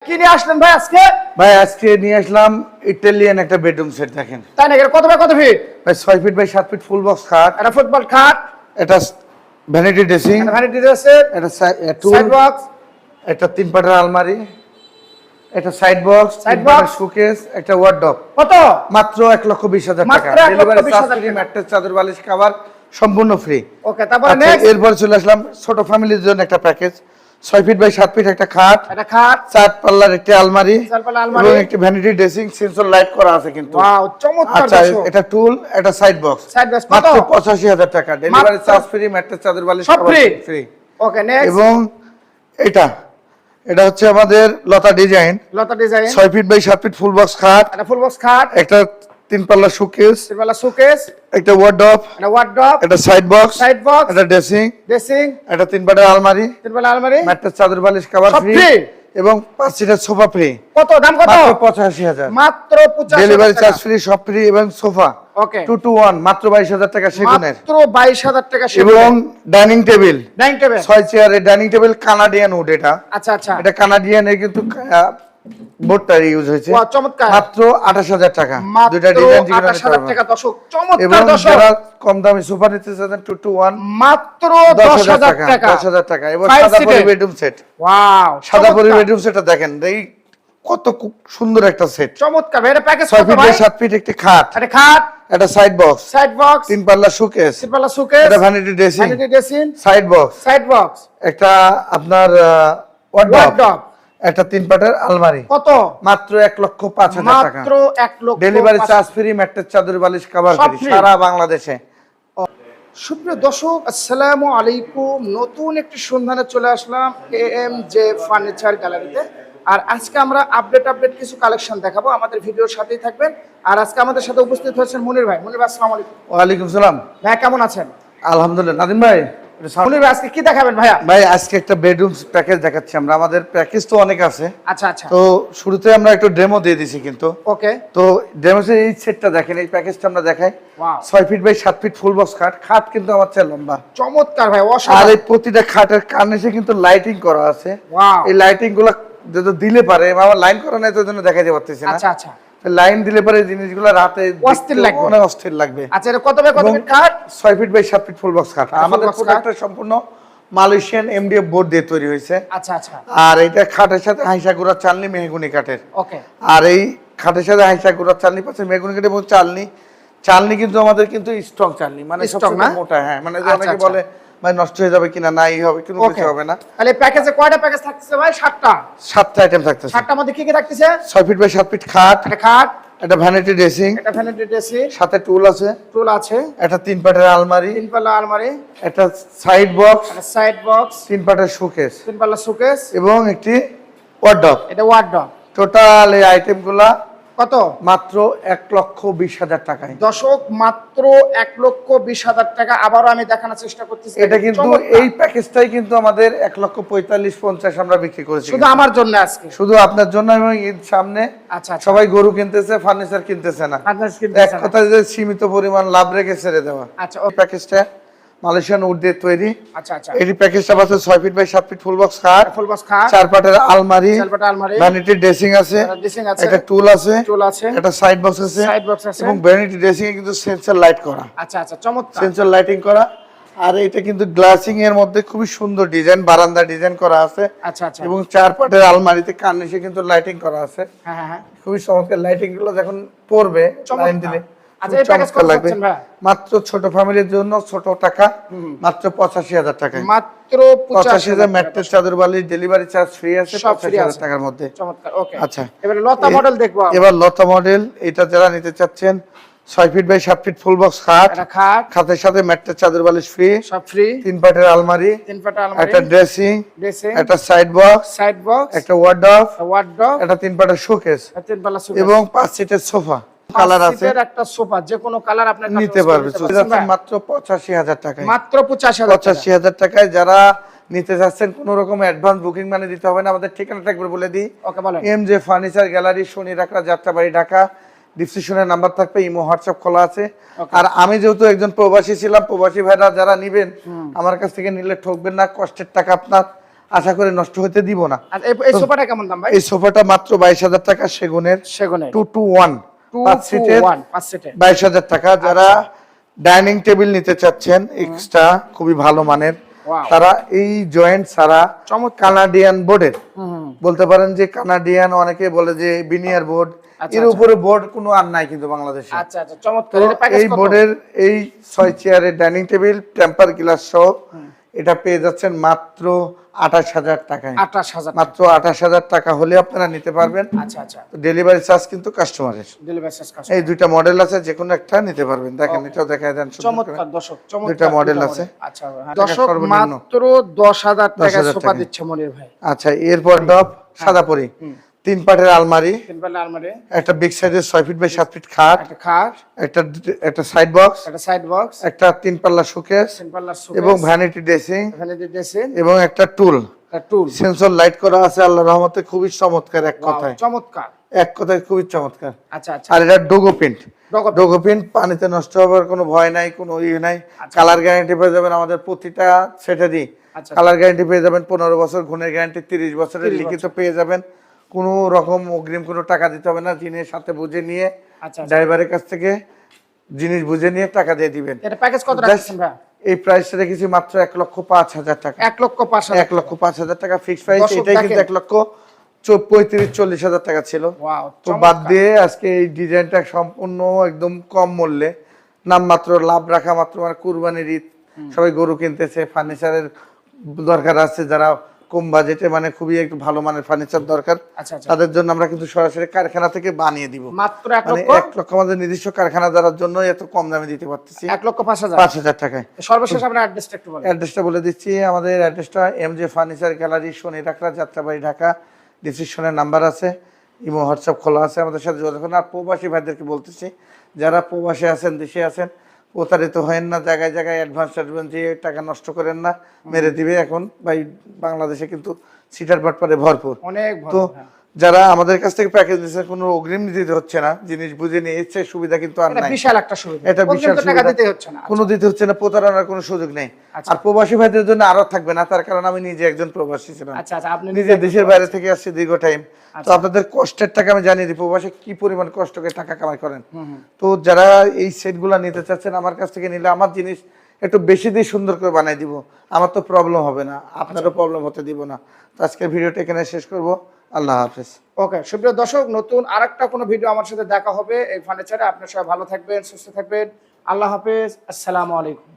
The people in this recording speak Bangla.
কি নিয়ে আসলেন ভাই আজকে? ভাই আজকে নিয়ে আসলাম ইটালিয়ান একটা বেডরুম সেট। দেখেন তাই নাকি? কত বাই কত ফিট? ভাই 6 feet by 7 feet full box খাট, এটা ফুটবল খাট, এটা ভ্যানিটি ড্রেসিং, এটা ভ্যানিটি ড্রেসের, এটা টুল, সাইড বক্স, একটা 3 পাটের আলমারি, এটা সাইড বক্স, 3 পাটের শোকেস, একটা ওয়ার্ডরোব। কত? মাত্র 1,20,000 টাকা। মাত্র 1,20,000 ডেলিভারি চার্জ ফ্রি, ম্যাট্রেস চাদর বালিশ কভার সম্পূর্ণ ফ্রি। ওকে, তারপরে আচ্ছা, নেক্সট এরপর চলে আসলাম ছোট ফ্যামিলির জন্য একটা প্যাকেজ। 6 ফিট বাই 7 ফিট একটা খাট, এটা খাট, 4 পাল্লার একটা আলমারি, 4 পাল্লার আলমারি এবং একটা ভ্যানিটি ড্রেসিং, সেন্সর লাইট করা আছে কিন্তু। ওয়াও, চমৎকার। আচ্ছা, এটা টুল, এটা সাইড বক্স, সাইড বক্স কত? মাত্র 85,000 টাকা। ডেলিভারি চার্জ ফ্রি, ম্যাট্রেস চাদর বালিশ সব সব free? ফ্রি। ওকে, নেক্সট এবং এটা হচ্ছে আমাদের লতা ডিজাইন, লতা design, 6 feet by 7 feet full box খাট, এটা ফুল বক্স খাট, একটা 3 পাল্লা শোকেস, তিনবেলা শোকেস, একটা ওয়ার্ডরোব, এটা ওয়ার্ডরোব, একটা সাইড বক্স, সাইড বক্স, একটা ড্রেসিং, ড্রেসিং, একটা 3 পাটের আলমারি, তিনবেলা আলমারি, ম্যাট্রেস চাদর বালিশ কভার সব ফ্রি, free? এবং 5 সিটের সোফা ফ্রি। কত দাম? কত? মাত্র 85,000। মাত্র 85,000 ডেলিভারি চার্জ টাকা। ফ্রি, সব ফ্রি, এবং সোফা ওকে, 2 to 1 মাত্র 22,000 টাকা সেগুনের। মাত্র 22,000 টাকা এবং ডাইনিং টেবিল, ডাইনিং টেবিল, 6 চেয়ারের ডাইনিং টেবিল, কানাডিয়ান উড। এটা আচ্ছা আচ্ছা, এটা কানাডিয়ানের কিন্তু বোর্ডটা ইউজ হয়েছে। ওয়াও, চমৎকার। মাত্র 28,000 টাকা। মাত্র দুইটা ডিজাইন 28,000 টাকা। দর্শক, চমৎকার এবং দর্শক, যারা কম দামি সোফা নিতে চান 2 to 1 মাত্র 10,000 টাকা। 10,000 টাকা। এবং 5 সাদা পরি seater। বেডরুম সেট, ওয়াও, সাদা পরি চমৎকার। বেডরুম সেটটা দেখেন, এই কত খুব সুন্দর একটা সেট। চমৎকার ভাই, এটা প্যাকেজ 6 কত ফিট ভাই? বাই 7 ফিট একটি খাট, এটা খাট, একটা সাইড বক্স, সাইড বক্স, 3 পাল্লা শোকেস, তিনবেলা শোকেস, একটা vanity dressing, vanity dressing, side box, side box, একটা আপনার ওয়ার্ডরোব, ওয়ার্ডরোব। একটা 3 পাটের আলমারি। কত? মাত্র 1,05,000 টাকা। মাত্র 1,05,000। ডেলিভারি চার্জ ফ্রি, ম্যাট্রেস চাদর বালিশ কভার সব ফ্রি free? সারা বাংলাদেশে। সুপ্রিয় দর্শক, আসসালামু আলাইকুম। নতুন একটি সন্ধানে চলে আসলাম AMJ ফার্নিচার গ্যালারিতে। আর আজকে আমরা আপডেট কিছু কালেকশন দেখাবো, আমাদের ভিডিওর সাথেই থাকবেন। আর আজকে আমাদের সাথে উপস্থিত হয়েছেন মনির ভাই। মনির ভাই, আসসালামু আলাইকুম। ওয়ালাইকুম সালাম। ভাই কেমন আছেন? আলহামদুলিল্লাহ। নাদিম ভাই, মনির ভাই আজকে কি দেখাবেন ভাইয়া? ভাই আজকে একটা বেডরুম প্যাকেজ দেখাচ্ছি আমরা। আমাদের প্যাকেজ তো অনেক আছে। আচ্ছা আচ্ছা, তো শুরুতে আমরা একটু ডেমো দিয়ে দিছি কিন্তু। ওকে, তো ডেমোসে এই সেটটা দেখেন, এই প্যাকেজটা আমরা দেখাই। Wow, 6 feet by 7 feet full box খাট। খাট কিন্তু আমার চেয়ে লম্বা। চমৎকার ভাই, আর অসাধারণ। এই প্রতিটা খাটের কার্নিশে কিন্তু লাইটিং করা আছে। ওয়াও, এই লাইটিং গুলো যদি দিলে পারে, আমার লাইন করা নাই তো জন্য দেখাইতে পারতেছি না। আচ্ছা আচ্ছা, লাইন দিলে পারে এই জিনিসগুলো রাতে অস্থির লাগবে। অনেক অস্থির লাগবে। আচ্ছা, এটা কত বাই কত এবং ফিট খাট? 6 feet by 7 feet full box খাট। আমাদের box প্রোডাক্টটা সম্পূর্ণ মালয়েশিয়ান MDF বোর্ড দিয়ে তৈরি হয়েছে। আচ্ছা আচ্ছা, আর এটা খাটের সাথে হাইসা গুড়া চালনি মেহগুনি কাঠের। ওকে, আর এই খাটের সাথে হাইসা গুড়া চালনি পাচ্ছে মেহগুনি কাঠের এবং চালনি কিন্তু আমাদের কিন্তু স্ট্রং চালনি, মানে Strong সবচেয়ে না? মোটা। হ্যাঁ, মানে যে আচ্ছা, অনেকে আচ্ছা। বলে ভাই নষ্ট হয়ে যাবে কিনা, না এই হবে, কোনো ওকে, কিছু হবে না। তাহলে প্যাকেজে কয়টা প্যাকেজ থাকতেছে ভাই? 7টা। 7টা আইটেম থাকতেছে। 7টার মধ্যে কি কি থাকতেছে? 6 ফিট বাই 7 ফিট খাট, একটা খাট, একটা ভ্যানিটি ড্রেসিং, একটা ভ্যানিটি ড্রেসিং, সাথে টুল আছে, টুল আছে, একটা 3 পাটের আলমারি, তিন পাল্লা আলমারি, একটা সাইড বক্স, একটা সাইড বক্স, 3 পাটের শোকেস, তিন পাল্লা শোকেস, এবং একটি ওয়ার্ডরোব। এটা ওয়ার্ডরোব। টোটাল এই আইটেমগুলা কত? মাত্র 1,20,000 টাকায়। দর্শক, মাত্র 1,20,000 টাকা। আবারও আমি দেখানোর চেষ্টা করতেছি। এটা কিন্তু চমৎকার। এই প্যাকেজটাই কিন্তু আমাদের 1,45,50 আমরা বিক্রি করেছি। শুধু আমার জন্য আজকে, শুধু আপনার জন্য। এবং ঈদ সামনে, আচ্ছা আচ্ছা, সবাই গরু কিনতেছে, ফার্নিচার কিনতেছে না। আপনার স্ক্রিন এক কথায় যে সীমিত পরিমাণ লাভ রেখে ছেড়ে দেওয়া। আচ্ছা, এই প্যাকেজটা মালয়েশিয়ান উড দিয়ে তৈরি। আচ্ছা আচ্ছা, এই প্যাকেজটা পাচ্ছে 6 feet by 7 feet full box খাট, ফুল বক্স খাট, 4 পাটের আলমারি, চার পাল্লা আলমারি, ভ্যানিটি ড্রেসিং আছে, ড্রেসিং আছে, একটা টুল আছে, টুল আছে, একটা সাইড বক্স আছে, সাইড বক্স আছে, এবং ভ্যানিটি ড্রেসিং এ কিন্তু সেন্সর লাইট করা, আচ্ছা আচ্ছা, চমৎকার। সেন্সর লাইটিং করা। আর এটা কিন্তু গ্লাসিং এর মধ্যে খুবই সুন্দর ডিজাইন, বারান্দা ডিজাইন করা আছে। আচ্ছা আচ্ছা, এবং 4 পাটের আলমারিতে কার্নিশে কিন্তু লাইটিং করা আছে। হ্যাঁ হ্যাঁ হ্যাঁ, খুবই চমৎকার। লাইটিং গুলো যখন পড়বে চমৎকার। লাইন দিলে আচ্ছা, এই প্যাকেজ কত পাচ্ছেন ভাই? মাত্র ছোট ফ্যামিলির জন্য ছোট টাকা, মাত্র 85,000 টাকা। মাত্র 85,000 ম্যাট্রেস চাদর বালিশ, ডেলিভারি চার্জ ফ্রি আছে, সব free 85,000 আছে। টাকার মধ্যে। চমৎকার, ওকে। আচ্ছা, এবারে লতা মডেল দেখবো আমরা। এবার লতা মডেল, এটা যারা নিতে চাচ্ছেন 6 feet by 7 feet full box খাট, একটা খাট, খাটের সাথে ম্যাট্রেস চাদর বালিশ ফ্রি, সব ফ্রি, 3 পাটের আলমারি, তিন পাল্লা আলমারি, একটা ড্রেসিং, ড্রেসিং, একটা সাইড বক্স, সাইড বক্স, একটা ওয়ার্ডরোব, ওয়ার্ডরোব, একটা 3 পাটের শোকেস, তিন পাল্লা শোকেস, এবং 5 সিটের সোফা কালার আছে, একটা সোফা যে কোনো কালার আপনি নিতে পারবে। মাত্র 85,000 টাকায়। মাত্র 85,000 টাকা। 85,000 টাকায় যারা নিতে চাচ্ছেন, কোনো রকম অ্যাডভান্স বুকিং মানে দিতে হবে না। আমাদের ঠিকানাটা একবার বলে দিই। ওকে, বলেন। MJ ফার্নিচার গ্যালারি, শনি রাখা, যাত্রাবাড়ি, ঢাকা। ডিসক্রিপশনে নাম্বার থাকবে, ইমো হোয়াটসঅ্যাপ খোলা আছে। আর আমি যেহেতু একজন প্রবাসী ছিলাম, প্রবাসী ভাইরা যারা নিবেন আমার কাছ থেকে নিলে ঠকবেন না, কষ্টের টাকা আপনার। আশা করে নষ্ট হতে দিব না। আর এই সোফাটা কেমন দাম ভাই? এই সোফাটা মাত্র 22,000 টাকা, সেগুনের 2 to 1 5 সিটের 5 সিটের 22,000 টাকা। যারা ডাইনিং টেবিল নিতে চাচ্ছেন এক্সট্রা খুবই ভালো মানের, তারা এই জয়েন্ট ছাড়া কানাডিয়ান বোর্ডের, বলতে পারেন যে কানাডিয়ান, অনেকে বলে যে বিনিয়ার বোর্ড, এর উপরে বোর্ড কোনো আর নাই কিন্তু বাংলাদেশে। আচ্ছা আচ্ছা, চমৎকার। এই বোর্ডের এই 6 চেয়ারের ডাইনিং টেবিল টেম্পার গ্লাস সহ এটা পেয়ে যাচ্ছেন মাত্র 28,000 টাকায়। 28,000, মাত্র 28,000 টাকা হলে আপনারা নিতে পারবেন। আচ্ছা আচ্ছা, ডেলিভারি চার্জ কিন্তু কাস্টমারের। Delivery charge customer. এই দুইটা মডেল আছে, যে কোনো একটা নিতে পারবেন। দেখেন, এটাও দেখায় দেন। চমৎকার দর্শক, চমৎকার দুইটা মডেল আছে। আচ্ছা দর্শক, মাত্র 10,000 টাকা সোফা দিচ্ছে মনির ভাই। আচ্ছা, এরপর ডব সাদাপরি 3 পাটের আলমারি, 3 পাল্লা আলমারি, একটা বিগ সাইজের 6 ফিট বাই 7 ফিট খাট, একটা খাট, একটা সাইড বক্স, একটা সাইড বক্স, একটা 3 পাল্লা শোকেস 3 পাল্লা শোকেস এবং ভ্যানিটি ড্রেসিং, ভ্যানিটি ড্রেসিং এবং একটা টুল, টুল সেন্সর লাইট করা আছে। আল্লাহর রহমতে খুবই চমৎকার, এক কথায় চমৎকার, এক কথায় খুবই চমৎকার। আচ্ছা আচ্ছা, আর এটা ডোগো প্রিন্ট, ডোগো প্রিন্ট পানিতে নষ্ট হওয়ার কোনো ভয় নাই, কোনো ইয়ে নাই। কালার গ্যারান্টি পেয়ে যাবেন আমাদের প্রতিটা সেটেরই। কালার গ্যারান্টি পেয়ে যাবেন 15 বছর, গুণের গ্যারান্টি 30 বছরের লিখিত পেয়ে যাবেন। কোনো রকম অগ্রিম কোনো টাকা দিতে হবে না, জিনিস সাথে বুঝে নিয়ে ড্রাইভারের কাছ থেকে জিনিস বুঝে নিয়ে টাকা দিয়ে দিবেন। এটা প্যাকেজ কত রাখছেন ভাই? এই প্রাইসটা রেখেছি মাত্র 1,05,000 টাকা। 1,05,000 টাকা ফিক্সড প্রাইস। এটাই কিন্তু 1,35,000-40,000 টাকা ছিল। তো বাদ দিয়ে আজকে এই ডিজাইনটা সম্পূর্ণ একদম কম মূল্যে, নামমাত্র লাভ রাখা মাত্র, মানে কুরবানির ঈদ, সবাই গরু কিনতেছে, ফার্নিচারের দরকার আছে, যারা কম বাজেটে মানে খুবই একটু ভালো মানের ফার্নিচার দরকার, তাদের জন্য আমরা কিন্তু সরাসরি কারখানা থেকে বানিয়ে দিব। মাত্র 1 লক্ষ আমাদের নিজস্ব কারখানা দ্বারার জন্য এত কম দামে দিতে পারতেছি। 1,05,000 টাকায়। সর্বশেষ আপনার অ্যাড্রেসটা একটু বলেন। অ্যাড্রেসটা বলে দিচ্ছি। আমাদের অ্যাড্রেসটা এমজে ফার্নিচার গ্যালারি, শনি রাখলা, যাত্রাবাড়ি, ঢাকা। ডিসক্রিপশনের নাম্বার আছে, ইমো হোয়াটসঅ্যাপ খোলা আছে, আমাদের সাথে যোগাযোগ করুন। আর প্রবাসী ভাইদেরকে বলতেছি, যারা প্রবাসে আছেন, দেশে আছেন, প্রতারিত হয়েন না, জায়গায় জায়গায় অ্যাডভান্স দিয়ে টাকা নষ্ট করেন না, মেরে দিবে। এখন ভাই বাংলাদেশে কিন্তু সিটার বাটপারে ভরপুর। তো যারা আমাদের কাছ থেকে প্যাকেজ নিচ্ছে, কোনো অগ্রিম দিতে হচ্ছে না, জিনিস বুঝে নিয়ে এসছে, সুবিধা কিন্তু আর নাই। বিশাল একটা সুবিধা, এটা বিশাল টাকা দিতে হচ্ছে না, কোনো দিতে হচ্ছে না, প্রতারণার কোনো সুযোগ নেই। আর প্রবাসী ভাইদের জন্য আরো থাকবে না, তার কারণ আমি নিজে একজন প্রবাসী ছিলাম। আচ্ছা আচ্ছা, আপনি নিজে দেশের বাইরে থেকে আসছি দীর্ঘ টাইম। তো আপনাদের কষ্টের টাকা আমি জানিয়ে দিই, প্রবাসে কি পরিমাণ কষ্ট করে টাকা কামাই করেন। তো যারা এই সেটগুলো নিতে চাচ্ছেন, আমার কাছ থেকে নিলে আমার জিনিস একটু বেশি দিয়ে সুন্দর করে বানাই দিব, আমার তো প্রবলেম হবে না, আপনারও প্রবলেম হতে দিব না। তো আজকের ভিডিওটা এখানে শেষ করব। আল্লাহ হাফেজ। ওকে, সুপ্রিয় দর্শক, নতুন আরেকটা কোনো ভিডিও আমার সাথে দেখা হবে এই ফার্নিচারে। আপনারা সবাই ভালো থাকবেন, সুস্থ থাকবেন। আল্লাহ হাফেজ, আসসালামু আলাইকুম।